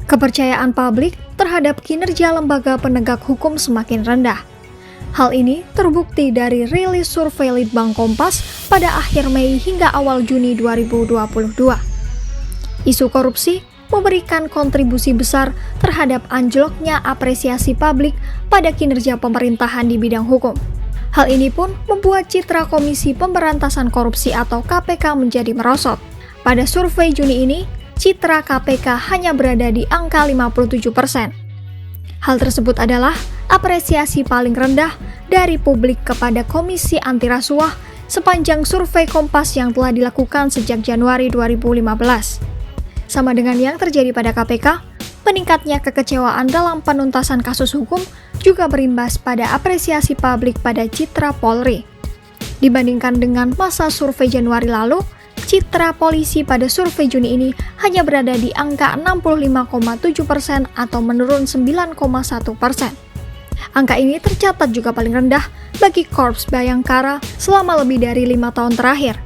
Kepercayaan publik terhadap kinerja lembaga penegak hukum semakin rendah. Hal ini terbukti dari rilis survei Litbang Kompas pada akhir Mei hingga awal Juni 2022. Isu korupsi memberikan kontribusi besar terhadap anjloknya apresiasi publik pada kinerja pemerintahan di bidang hukum. Hal ini pun membuat citra Komisi Pemberantasan Korupsi atau KPK menjadi merosot. Pada survei Juni ini, citra KPK hanya berada di angka 57%. Hal tersebut adalah apresiasi paling rendah dari publik kepada Komisi Anti Rasuah sepanjang survei Kompas yang telah dilakukan sejak Januari 2015. Sama dengan yang terjadi pada KPK, meningkatnya kekecewaan dalam penuntasan kasus hukum juga berimbas pada apresiasi publik pada citra Polri. Dibandingkan dengan masa survei Januari lalu, citra polisi pada survei Juni ini hanya berada di angka 65,7% atau menurun 9,1%. Angka ini tercatat juga paling rendah bagi Korps Bayangkara selama lebih dari 5 tahun terakhir.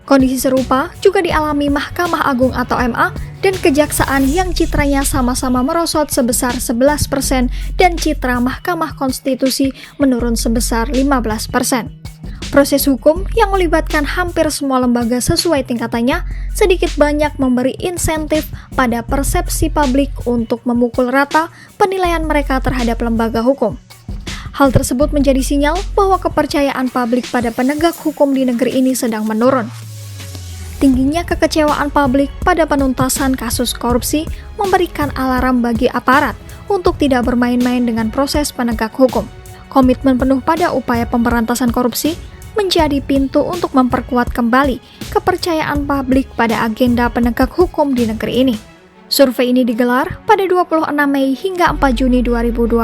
Kondisi serupa juga dialami Mahkamah Agung atau MA dan Kejaksaan yang citranya sama-sama merosot sebesar 11% dan citra Mahkamah Konstitusi menurun sebesar 15%. Proses hukum yang melibatkan hampir semua lembaga sesuai tingkatannya sedikit banyak memberi insentif pada persepsi publik untuk memukul rata penilaian mereka terhadap lembaga hukum. Hal tersebut menjadi sinyal bahwa kepercayaan publik pada penegak hukum di negeri ini sedang menurun. Tingginya kekecewaan publik pada penuntasan kasus korupsi memberikan alarm bagi aparat untuk tidak bermain-main dengan proses penegak hukum. Komitmen penuh pada upaya pemberantasan korupsi menjadi pintu untuk memperkuat kembali kepercayaan publik pada agenda penegak hukum di negeri ini. Survei ini digelar pada 26 Mei hingga 4 Juni 2022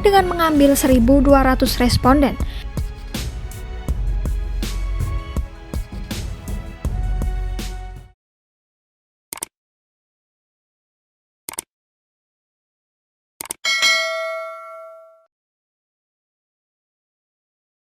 dengan mengambil 1.200 responden